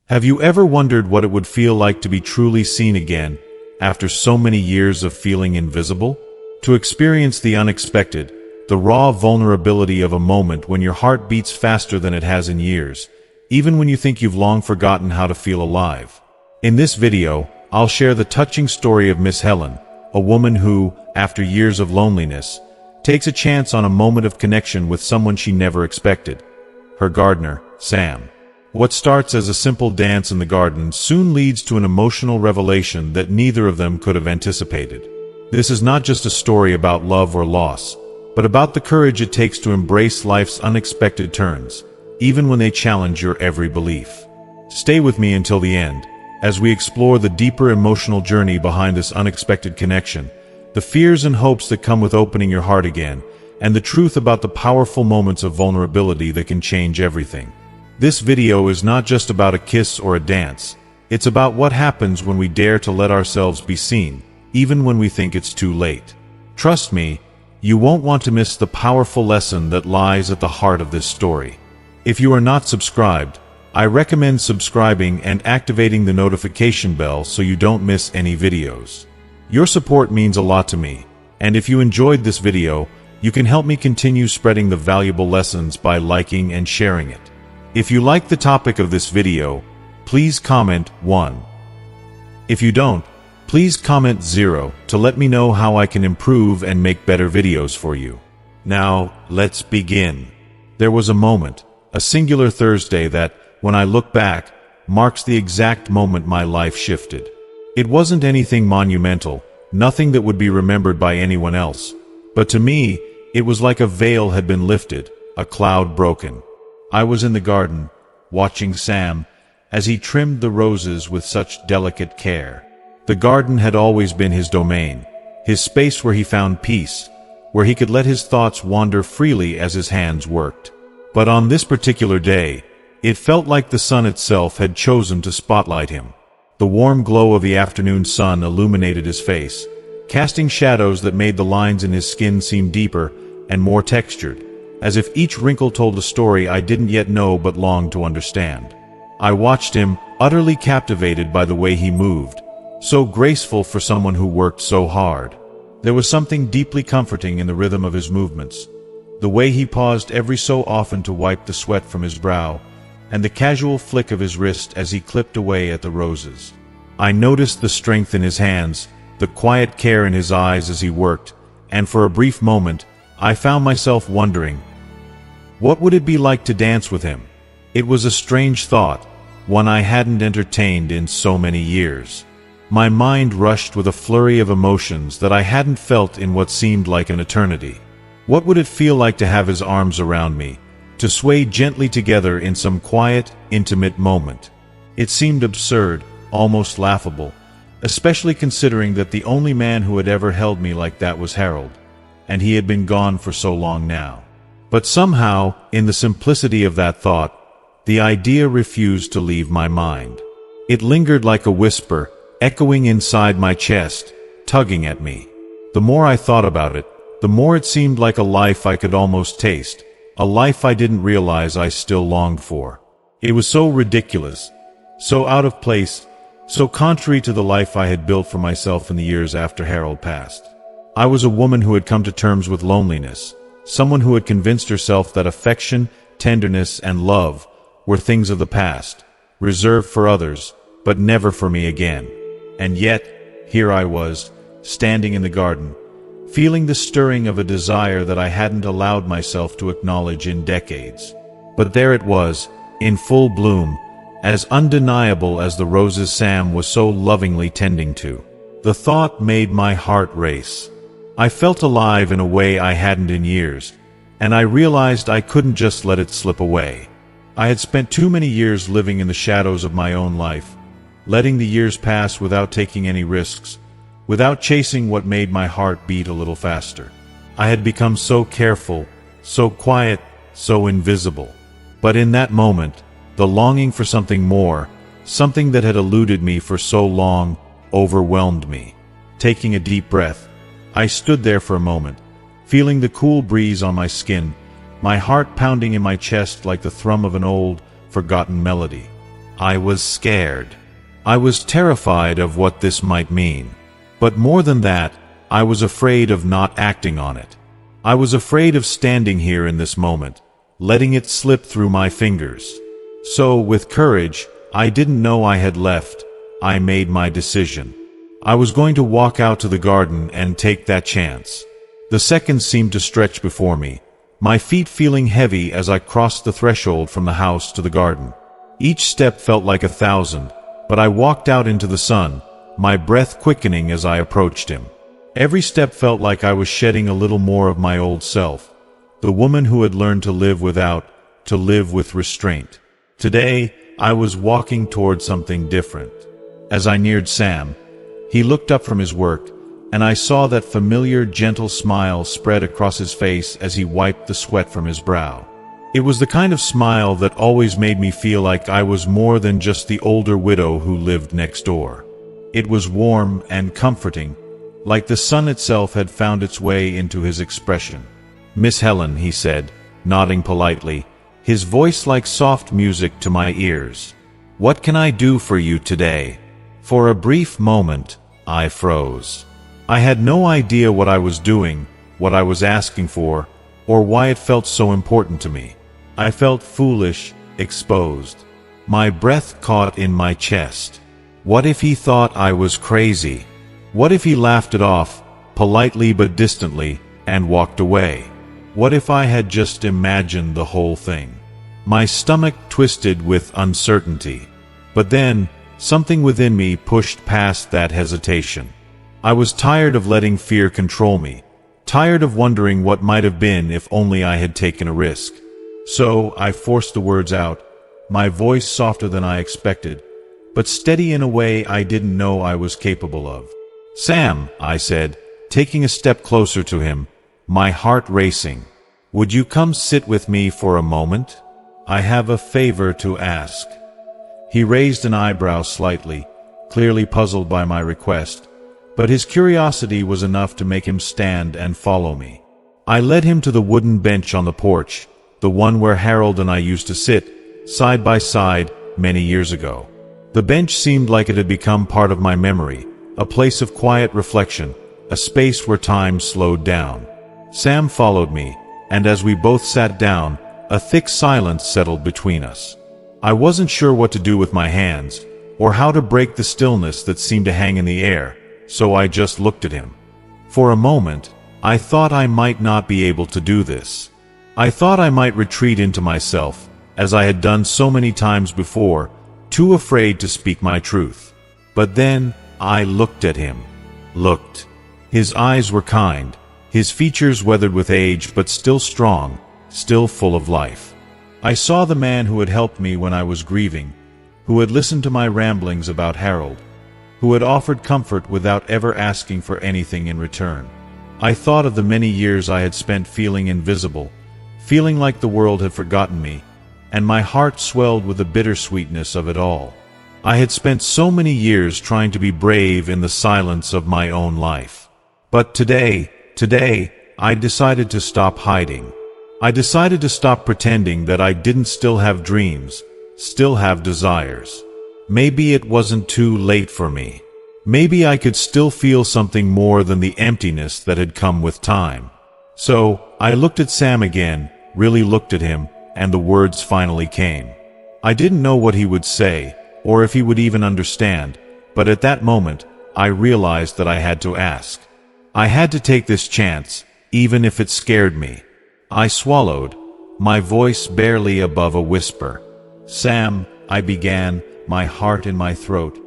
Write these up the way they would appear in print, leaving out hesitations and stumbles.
Have you ever wondered what it would feel like to be truly seen again, after so many years of feeling invisible? To experience the unexpected, the raw vulnerability of a moment when your heart beats faster than it has in years, even when you think you've long forgotten how to feel alive. In this video, I'll share the touching story of Miss Helen, a woman who, after years of loneliness, takes a chance on a moment of connection with someone she never expected. Her gardener, Sam. What starts as a simple dance in the garden soon leads to an emotional revelation that neither of them could have anticipated. This is not just a story about love or loss, but about the courage it takes to embrace life's unexpected turns, even when they challenge your every belief. Stay with me until the end, as we explore the deeper emotional journey behind this unexpected connection, the fears and hopes that come with opening your heart again, and the truth about the powerful moments of vulnerability that can change everything. This video is not just about a kiss or a dance. It's about what happens when we dare to let ourselves be seen, even when we think it's too late. Trust me, you won't want to miss the powerful lesson that lies at the heart of this story. If you are not subscribed, I recommend subscribing and activating the notification bell so you don't miss any videos. Your support means a lot to me, and if you enjoyed this video, you can help me continue spreading the valuable lessons by liking and sharing it. If you like the topic of this video, please comment 1. If you don't, please comment 0 to let me know how I can improve and make better videos for you. Now, let's begin. There was a moment, a singular Thursday that, when I look back, marks the exact moment my life shifted. It wasn't anything monumental, nothing that would be remembered by anyone else. But to me, it was like a veil had been lifted, a cloud broken. I was in the garden, watching Sam, as he trimmed the roses with such delicate care. The garden had always been his domain, his space where he found peace, where he could let his thoughts wander freely as his hands worked. But on this particular day, it felt like the sun itself had chosen to spotlight him. The warm glow of the afternoon sun illuminated his face, casting shadows that made the lines in his skin seem deeper and more textured, as if each wrinkle told a story I didn't yet know but longed to understand. I watched him, utterly captivated by the way he moved, so graceful for someone who worked so hard. There was something deeply comforting in the rhythm of his movements, the way he paused every so often to wipe the sweat from his brow, and the casual flick of his wrist as he clipped away at the roses. I noticed the strength in his hands, the quiet care in his eyes as he worked, and for a brief moment, I found myself wondering, what would it be like to dance with him? It was a strange thought, one I hadn't entertained in so many years. My mind rushed with a flurry of emotions that I hadn't felt in what seemed like an eternity. What would it feel like to have his arms around me, to sway gently together in some quiet, intimate moment? It seemed absurd, almost laughable, especially considering that the only man who had ever held me like that was Harold, and he had been gone for so long now. But somehow, in the simplicity of that thought, the idea refused to leave my mind. It lingered like a whisper, echoing inside my chest, tugging at me. The more I thought about it, the more it seemed like a life I could almost taste, a life I didn't realize I still longed for. It was so ridiculous, so out of place, so contrary to the life I had built for myself in the years after Harold passed. I was a woman who had come to terms with loneliness, someone who had convinced herself that affection, tenderness, and love were things of the past, reserved for others, but never for me again. And yet, here I was, standing in the garden, feeling the stirring of a desire that I hadn't allowed myself to acknowledge in decades. But there it was, in full bloom, as undeniable as the roses Sam was so lovingly tending to. The thought made my heart race. I felt alive in a way I hadn't in years, and I realized I couldn't just let it slip away. I had spent too many years living in the shadows of my own life, letting the years pass without taking any risks, without chasing what made my heart beat a little faster. I had become so careful, so quiet, so invisible. But in that moment, the longing for something more, something that had eluded me for so long, overwhelmed me. Taking a deep breath, I stood there for a moment, feeling the cool breeze on my skin, my heart pounding in my chest like the thrum of an old, forgotten melody. I was scared. I was terrified of what this might mean. But more than that, I was afraid of not acting on it. I was afraid of standing here in this moment, letting it slip through my fingers. So, with courage, I didn't know I had left. I made my decision. I was going to walk out to the garden and take that chance. The seconds seemed to stretch before me, my feet feeling heavy as I crossed the threshold from the house to the garden. Each step felt like 1,000, but I walked out into the sun, my breath quickening as I approached him. Every step felt like I was shedding a little more of my old self, the woman who had learned to live without, to live with restraint. Today, I was walking toward something different. As I neared Sam, he looked up from his work, and I saw that familiar, gentle smile spread across his face as he wiped the sweat from his brow. It was the kind of smile that always made me feel like I was more than just the older widow who lived next door. It was warm and comforting, like the sun itself had found its way into his expression. "Miss Helen," he said, nodding politely, his voice like soft music to my ears. "What can I do for you today?" For a brief moment, I froze. I had no idea what I was doing, what I was asking for, or why it felt so important to me. I felt foolish, exposed. My breath caught in my chest. What if he thought I was crazy? What if he laughed it off, politely but distantly, and walked away? What if I had just imagined the whole thing? My stomach twisted with uncertainty. But then, something within me pushed past that hesitation. I was tired of letting fear control me, tired of wondering what might have been if only I had taken a risk. So I forced the words out, my voice softer than I expected, but steady in a way I didn't know I was capable of. "Sam," I said, taking a step closer to him, my heart racing, "would you come sit with me for a moment? I have a favor to ask." He raised an eyebrow slightly, clearly puzzled by my request, but his curiosity was enough to make him stand and follow me. I led him to the wooden bench on the porch, the one where Harold and I used to sit, side by side, many years ago. The bench seemed like it had become part of my memory, a place of quiet reflection, a space where time slowed down. Sam followed me, and as we both sat down, a thick silence settled between us. I wasn't sure what to do with my hands, or how to break the stillness that seemed to hang in the air, so I just looked at him. For a moment, I thought I might not be able to do this. I thought I might retreat into myself, as I had done so many times before, too afraid to speak my truth. But then, I looked at him. Looked. His eyes were kind, his features weathered with age but still strong, still full of life. I saw the man who had helped me when I was grieving, who had listened to my ramblings about Harold, who had offered comfort without ever asking for anything in return. I thought of the many years I had spent feeling invisible, feeling like the world had forgotten me, and my heart swelled with the bittersweetness of it all. I had spent so many years trying to be brave in the silence of my own life. But today, I decided to stop hiding. I decided to stop pretending that I didn't still have dreams, still have desires. Maybe it wasn't too late for me. Maybe I could still feel something more than the emptiness that had come with time. So, I looked at Sam again, really looked at him, and the words finally came. I didn't know what he would say, or if he would even understand, but at that moment, I realized that I had to ask. I had to take this chance, even if it scared me. I swallowed, my voice barely above a whisper. "Sam," I began, my heart in my throat.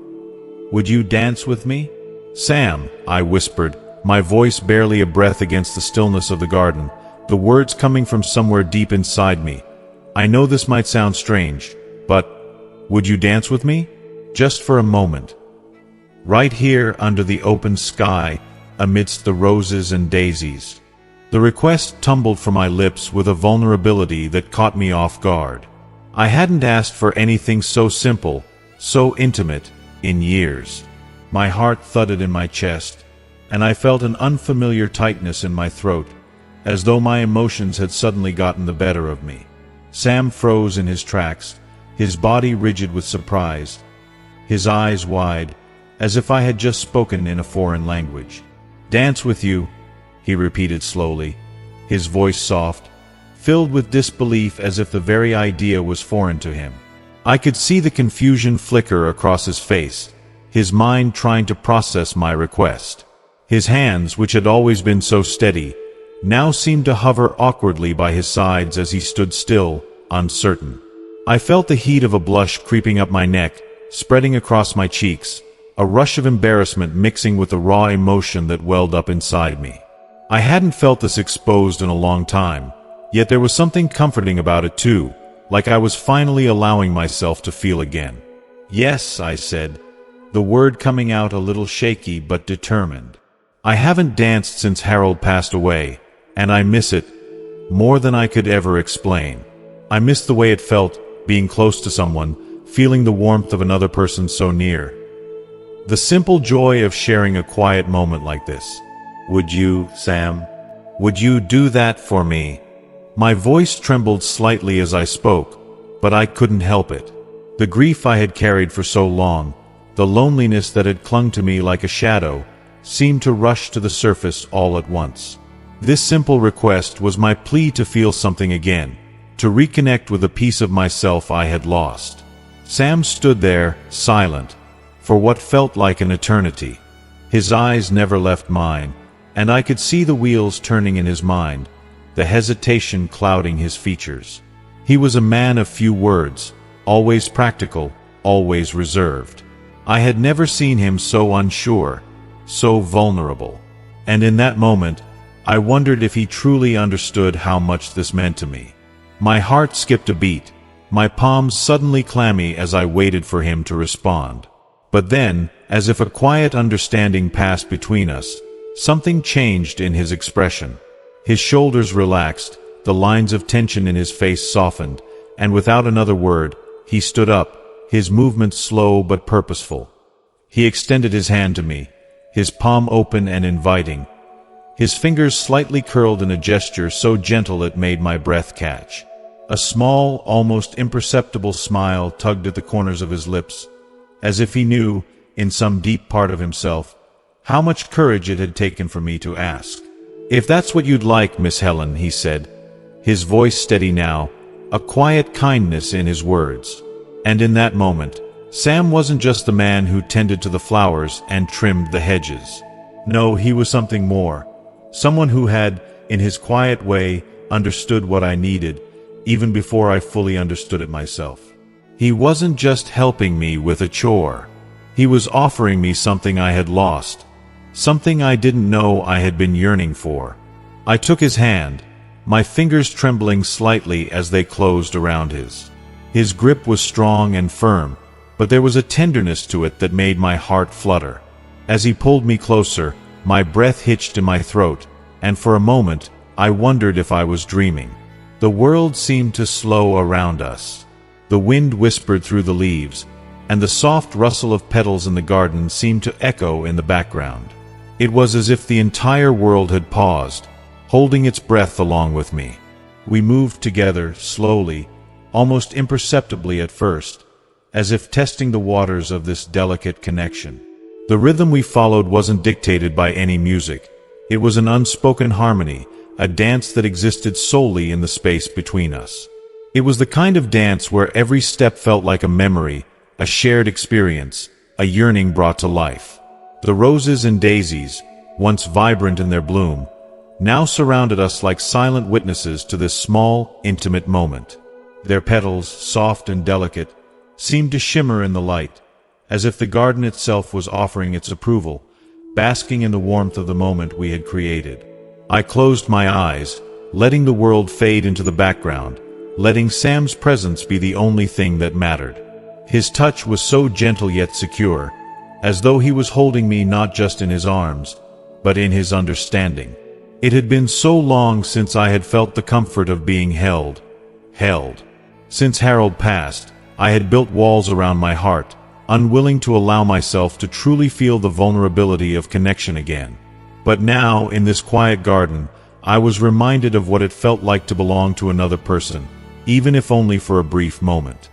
"Would you dance with me?" "Sam," I whispered, my voice barely a breath against the stillness of the garden, the words coming from somewhere deep inside me. "I know this might sound strange, but would you dance with me? Just for a moment. Right here under the open sky, amidst the roses and daisies." The request tumbled from my lips with a vulnerability that caught me off guard. I hadn't asked for anything so simple, so intimate, in years. My heart thudded in my chest, and I felt an unfamiliar tightness in my throat, as though my emotions had suddenly gotten the better of me. Sam froze in his tracks, his body rigid with surprise, his eyes wide, as if I had just spoken in a foreign language. "Dance with you," he repeated slowly, his voice soft, filled with disbelief as if the very idea was foreign to him. I could see the confusion flicker across his face, his mind trying to process my request. His hands, which had always been so steady, now seemed to hover awkwardly by his sides as he stood still, uncertain. I felt the heat of a blush creeping up my neck, spreading across my cheeks, a rush of embarrassment mixing with the raw emotion that welled up inside me. I hadn't felt this exposed in a long time, yet there was something comforting about it too, like I was finally allowing myself to feel again. "Yes," I said, the word coming out a little shaky but determined. "I haven't danced since Harold passed away, and I miss it more than I could ever explain. I miss the way it felt, being close to someone, feeling the warmth of another person so near. The simple joy of sharing a quiet moment like this. Would you, Sam? Would you do that for me?" My voice trembled slightly as I spoke, but I couldn't help it. The grief I had carried for so long, the loneliness that had clung to me like a shadow, seemed to rush to the surface all at once. This simple request was my plea to feel something again, to reconnect with a piece of myself I had lost. Sam stood there, silent, for what felt like an eternity. His eyes never left mine, and I could see the wheels turning in his mind, the hesitation clouding his features. He was a man of few words, always practical, always reserved. I had never seen him so unsure, so vulnerable. And in that moment, I wondered if he truly understood how much this meant to me. My heart skipped a beat, my palms suddenly clammy as I waited for him to respond. But then, as if a quiet understanding passed between us, something changed in his expression. His shoulders relaxed, the lines of tension in his face softened, and without another word, he stood up, his movements slow but purposeful. He extended his hand to me, his palm open and inviting, his fingers slightly curled in a gesture so gentle it made my breath catch. A small, almost imperceptible smile tugged at the corners of his lips, as if he knew, in some deep part of himself, how much courage it had taken for me to ask. "If that's what you'd like, Miss Helen," he said, his voice steady now, a quiet kindness in his words. And in that moment, Sam wasn't just the man who tended to the flowers and trimmed the hedges. No, he was something more. Someone who had, in his quiet way, understood what I needed, even before I fully understood it myself. He wasn't just helping me with a chore. He was offering me something I had lost, something I didn't know I had been yearning for. I took his hand, my fingers trembling slightly as they closed around his. His grip was strong and firm, but there was a tenderness to it that made my heart flutter. As he pulled me closer, my breath hitched in my throat, and for a moment, I wondered if I was dreaming. The world seemed to slow around us. The wind whispered through the leaves, and the soft rustle of petals in the garden seemed to echo in the background. It was as if the entire world had paused, holding its breath along with me. We moved together, slowly, almost imperceptibly at first, as if testing the waters of this delicate connection. The rhythm we followed wasn't dictated by any music. It was an unspoken harmony, a dance that existed solely in the space between us. It was the kind of dance where every step felt like a memory, a shared experience, a yearning brought to life. The roses and daisies, once vibrant in their bloom, now surrounded us like silent witnesses to this small, intimate moment. Their petals, soft and delicate, seemed to shimmer in the light, as if the garden itself was offering its approval, basking in the warmth of the moment we had created. I closed my eyes, letting the world fade into the background, letting Sam's presence be the only thing that mattered. His touch was so gentle yet secure, as though he was holding me not just in his arms, but in his understanding. It had been so long since I had felt the comfort of being held. Since Harold passed, I had built walls around my heart, unwilling to allow myself to truly feel the vulnerability of connection again. But now, in this quiet garden, I was reminded of what it felt like to belong to another person, even if only for a brief moment.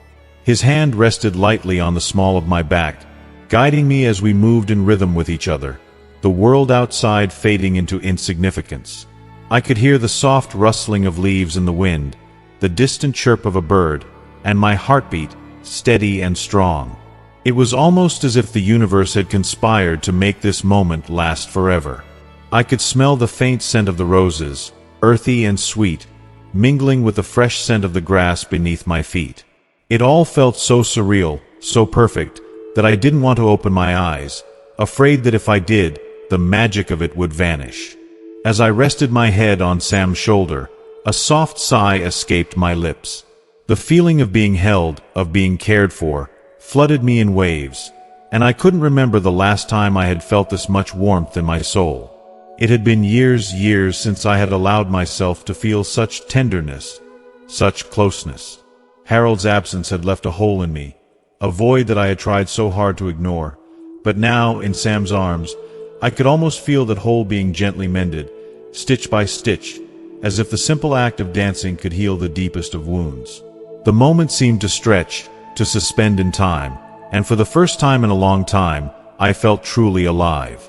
His hand rested lightly on the small of my back, guiding me as we moved in rhythm with each other, the world outside fading into insignificance. I could hear the soft rustling of leaves in the wind, the distant chirp of a bird, and my heartbeat, steady and strong. It was almost as if the universe had conspired to make this moment last forever. I could smell the faint scent of the roses, earthy and sweet, mingling with the fresh scent of the grass beneath my feet. It all felt so surreal, so perfect, that I didn't want to open my eyes, afraid that if I did, the magic of it would vanish. As I rested my head on Sam's shoulder, a soft sigh escaped my lips. The feeling of being held, of being cared for, flooded me in waves, and I couldn't remember the last time I had felt this much warmth in my soul. It had been years since I had allowed myself to feel such tenderness, such closeness. Harold's absence had left a hole in me, a void that I had tried so hard to ignore, but now, in Sam's arms, I could almost feel that hole being gently mended, stitch by stitch, as if the simple act of dancing could heal the deepest of wounds. The moment seemed to stretch, to suspend in time, and for the first time in a long time, I felt truly alive.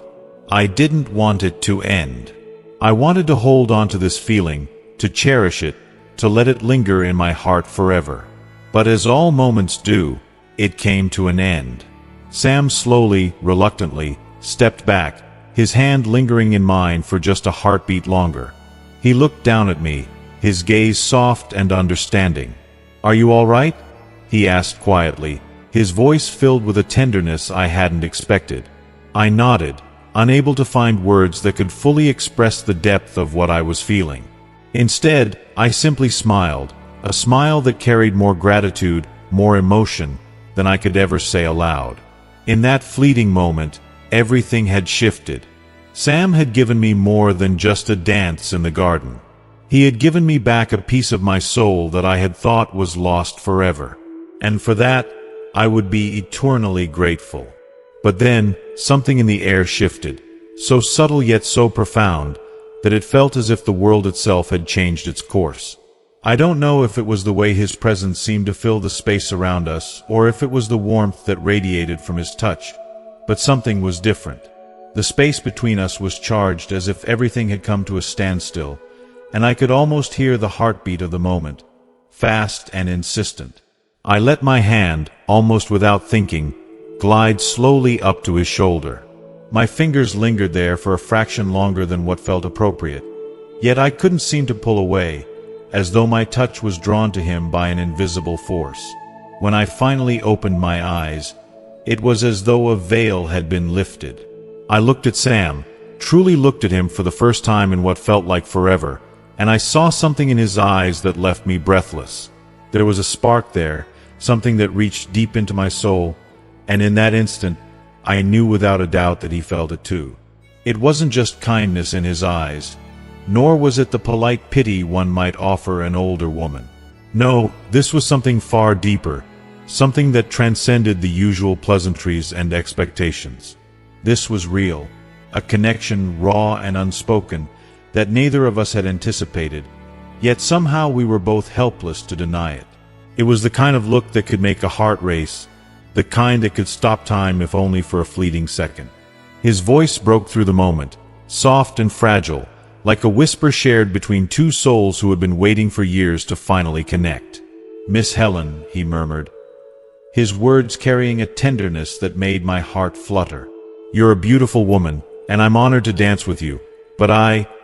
I didn't want it to end. I wanted to hold on to this feeling, to cherish it, to let it linger in my heart forever. But as all moments do, it came to an end. Sam slowly, reluctantly, stepped back, his hand lingering in mine for just a heartbeat longer. He looked down at me, his gaze soft and understanding. "Are you all right?" he asked quietly, his voice filled with a tenderness I hadn't expected. I nodded, unable to find words that could fully express the depth of what I was feeling. Instead, I simply smiled, a smile that carried more gratitude, more emotion, than I could ever say aloud. In that fleeting moment, everything had shifted. Sam had given me more than just a dance in the garden. He had given me back a piece of my soul that I had thought was lost forever. And for that, I would be eternally grateful. But then, something in the air shifted, so subtle yet so profound, that it felt as if the world itself had changed its course. I don't know if it was the way his presence seemed to fill the space around us, or if it was the warmth that radiated from his touch, but something was different. The space between us was charged as if everything had come to a standstill, and I could almost hear the heartbeat of the moment, fast and insistent. I let my hand, almost without thinking, glide slowly up to his shoulder. My fingers lingered there for a fraction longer than what felt appropriate, yet I couldn't seem to pull away, as though my touch was drawn to him by an invisible force. When I finally opened my eyes, it was as though a veil had been lifted. I looked at Sam, truly looked at him for the first time in what felt like forever, and I saw something in his eyes that left me breathless. There was a spark there, something that reached deep into my soul, and in that instant, I knew without a doubt that he felt it too. It wasn't just kindness in his eyes, nor was it the polite pity one might offer an older woman. No, this was something far deeper, something that transcended the usual pleasantries and expectations. This was real, a connection raw and unspoken that neither of us had anticipated, yet somehow we were both helpless to deny it. It was the kind of look that could make a heart race, the kind that could stop time if only for a fleeting second. His voice broke through the moment, soft and fragile, like a whisper shared between two souls who had been waiting for years to finally connect. "Miss Helen," he murmured, his words carrying a tenderness that made my heart flutter. "You're a beautiful woman, and I'm honored to dance with you, but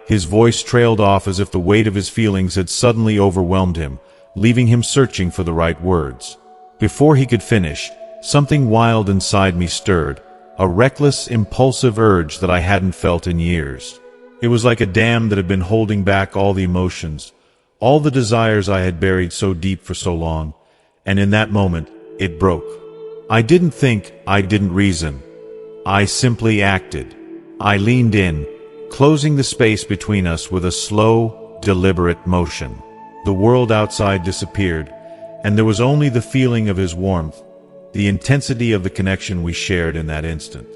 His voice trailed off as if the weight of his feelings had suddenly overwhelmed him, leaving him searching for the right words. Before he could finish, something wild inside me stirred, a reckless, impulsive urge that I hadn't felt in years. It was like a dam that had been holding back all the emotions, all the desires I had buried so deep for so long, and in that moment, it broke. I didn't think, I didn't reason. I simply acted. I leaned in, closing the space between us with a slow, deliberate motion. The world outside disappeared, and there was only the feeling of his warmth, the intensity of the connection we shared in that instant.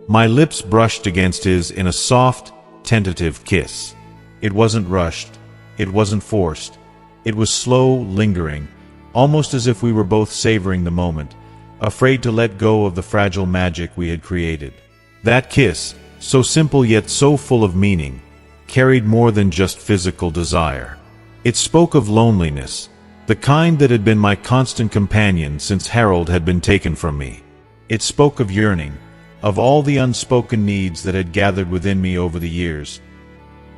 My lips brushed against his in a soft, tentative kiss. It wasn't rushed. It wasn't forced. It was slow, lingering, almost as if we were both savoring the moment, afraid to let go of the fragile magic we had created. That kiss, so simple yet so full of meaning, carried more than just physical desire. It spoke of loneliness, the kind that had been my constant companion since Harold had been taken from me. It spoke of yearning, of all the unspoken needs that had gathered within me over the years,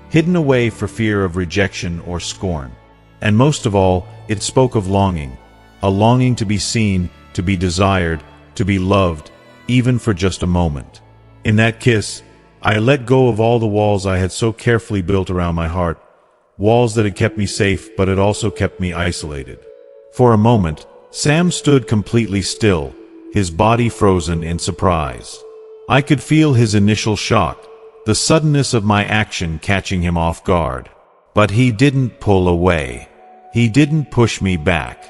hidden away for fear of rejection or scorn. And most of all, it spoke of longing, a longing to be seen, to be desired, to be loved, even for just a moment. In that kiss, I let go of all the walls I had so carefully built around my heart, walls that had kept me safe but had also kept me isolated. For a moment, Sam stood completely still, his body frozen in surprise. I could feel his initial shock, the suddenness of my action catching him off guard. But he didn't pull away. He didn't push me back.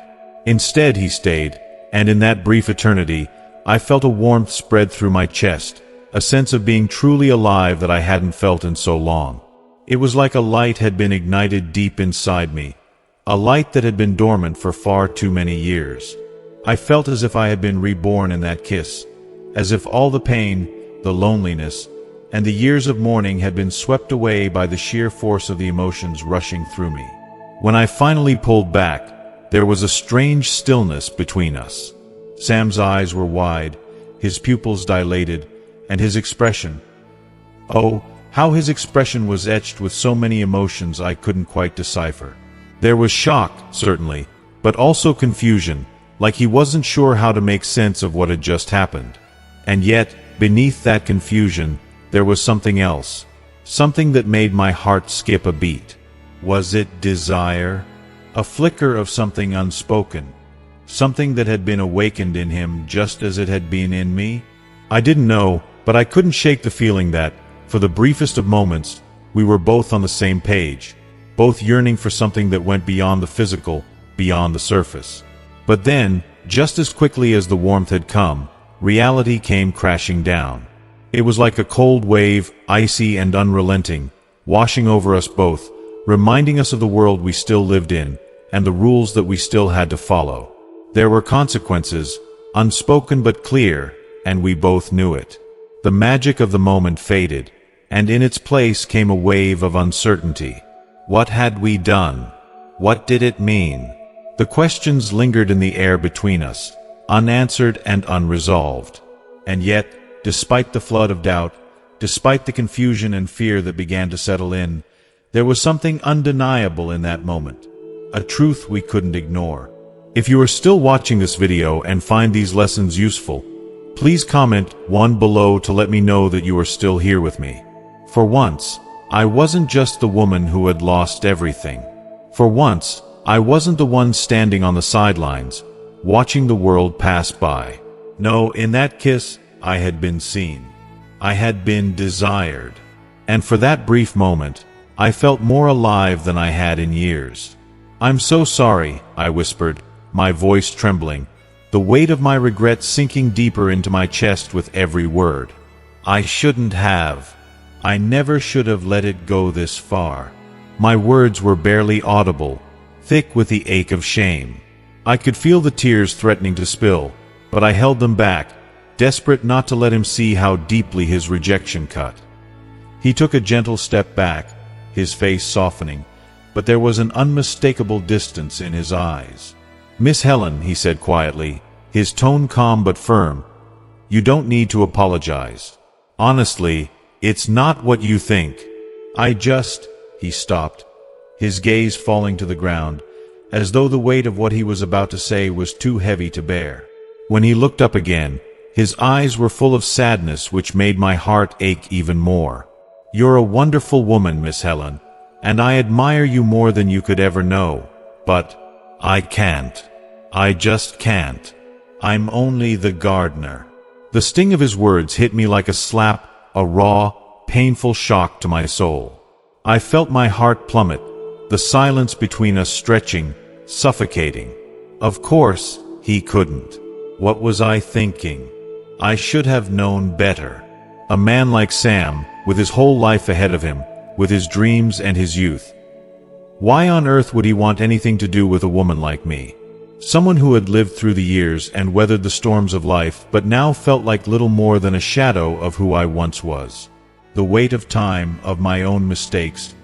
Instead, he stayed, and in that brief eternity, I felt a warmth spread through my chest, a sense of being truly alive that I hadn't felt in so long. It was like a light had been ignited deep inside me, a light that had been dormant for far too many years. I felt as if I had been reborn in that kiss, as if all the pain, the loneliness, and the years of mourning had been swept away by the sheer force of the emotions rushing through me. When I finally pulled back, there was a strange stillness between us. Sam's eyes were wide, his pupils dilated, and his expression, oh, how his expression was etched with so many emotions I couldn't quite decipher. There was shock, certainly, but also confusion, like he wasn't sure how to make sense of what had just happened. And yet, beneath that confusion, there was something else, something that made my heart skip a beat. Was it desire? A flicker of something unspoken, something that had been awakened in him just as it had been in me? I didn't know, but I couldn't shake the feeling that, for the briefest of moments, we were both on the same page, both yearning for something that went beyond the physical, beyond the surface. But then, just as quickly as the warmth had come, reality came crashing down. It was like a cold wave, icy and unrelenting, washing over us both, reminding us of the world we still lived in, and the rules that we still had to follow. There were consequences, unspoken but clear, and we both knew it. The magic of the moment faded, and in its place came a wave of uncertainty. What had we done? What did it mean? The questions lingered in the air between us, unanswered and unresolved. And yet, despite the flood of doubt, despite the confusion and fear that began to settle in, there was something undeniable in that moment, a truth we couldn't ignore. If you are still watching this video and find these lessons useful, please comment 1 below to let me know that you are still here with me. For once, I wasn't just the woman who had lost everything. For once, I wasn't the one standing on the sidelines, watching the world pass by. No, in that kiss, I had been seen. I had been desired. And for that brief moment, I felt more alive than I had in years. "I'm so sorry," I whispered, my voice trembling, the weight of my regret sinking deeper into my chest with every word. "I shouldn't have. I never should have let it go this far." My words were barely audible, thick with the ache of shame. I could feel the tears threatening to spill, but I held them back, desperate not to let him see how deeply his rejection cut. He took a gentle step back, his face softening, but there was an unmistakable distance in his eyes. "Miss Helen," he said quietly, his tone calm but firm, "you don't need to apologize. Honestly, it's not what you think. He stopped, his gaze falling to the ground, as though the weight of what he was about to say was too heavy to bear. When he looked up again, his eyes were full of sadness which made my heart ache even more. "You're a wonderful woman, Miss Helen, and I admire you more than you could ever know, but I can't. I just can't. I'm only the gardener." The sting of his words hit me like a slap, a raw, painful shock to my soul. I felt my heart plummet, the silence between us stretching, suffocating. Of course, he couldn't. What was I thinking? I should have known better. A man like Sam, with his whole life ahead of him, with his dreams and his youth. Why on earth would he want anything to do with a woman like me? Someone who had lived through the years and weathered the storms of life, but now felt like little more than a shadow of who I once was. The weight of time, of my own mistakes,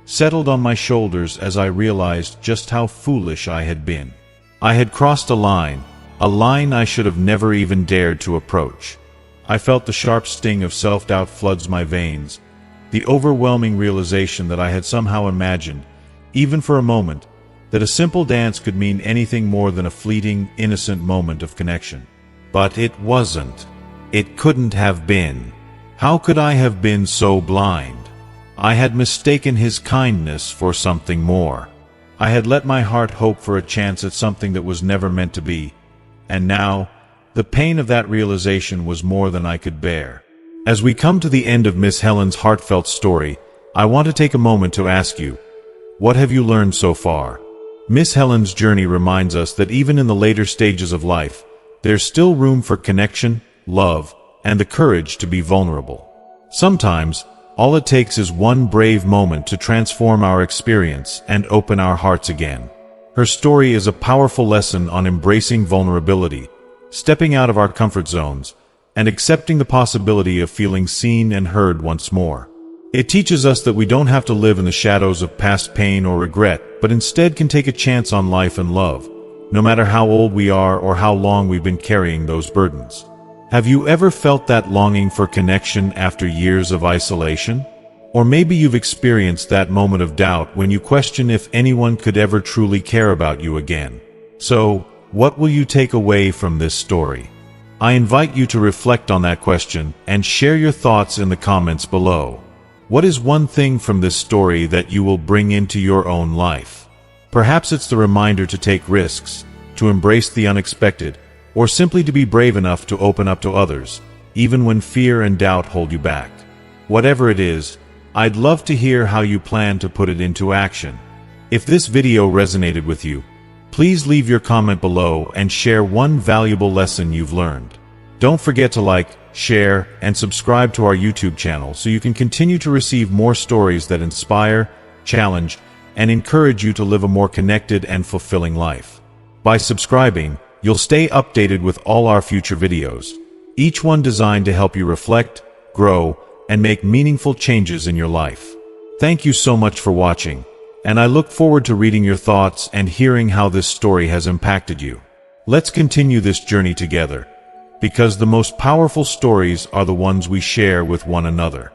settled on my shoulders as I realized just how foolish I had been. I had crossed a line I should have never even dared to approach. I felt the sharp sting of self-doubt floods my veins, the overwhelming realization that I had somehow imagined, even for a moment, that a simple dance could mean anything more than a fleeting, innocent moment of connection. But it wasn't. It couldn't have been. How could I have been so blind? I had mistaken his kindness for something more. I had let my heart hope for a chance at something that was never meant to be, and now, the pain of that realization was more than I could bear. As we come to the end of Miss Helen's heartfelt story, I want to take a moment to ask you, what have you learned so far? Miss Helen's journey reminds us that even in the later stages of life, there's still room for connection, love, and the courage to be vulnerable. Sometimes, all it takes is one brave moment to transform our experience and open our hearts again. Her story is a powerful lesson on embracing vulnerability, stepping out of our comfort zones, and accepting the possibility of feeling seen and heard once more. It teaches us that we don't have to live in the shadows of past pain or regret, but instead can take a chance on life and love, no matter how old we are or how long we've been carrying those burdens. Have you ever felt that longing for connection after years of isolation? Or maybe you've experienced that moment of doubt when you question if anyone could ever truly care about you again. So, what will you take away from this story? I invite you to reflect on that question and share your thoughts in the comments below. What is one thing from this story that you will bring into your own life? Perhaps it's the reminder to take risks, to embrace the unexpected, or simply to be brave enough to open up to others, even when fear and doubt hold you back. Whatever it is, I'd love to hear how you plan to put it into action. If this video resonated with you, please leave your comment below and share one valuable lesson you've learned. Don't forget to like, share, and subscribe to our YouTube channel so you can continue to receive more stories that inspire, challenge, and encourage you to live a more connected and fulfilling life. By subscribing, you'll stay updated with all our future videos, each one designed to help you reflect, grow, and make meaningful changes in your life. Thank you so much for watching, and I look forward to reading your thoughts and hearing how this story has impacted you. Let's continue this journey together, because the most powerful stories are the ones we share with one another.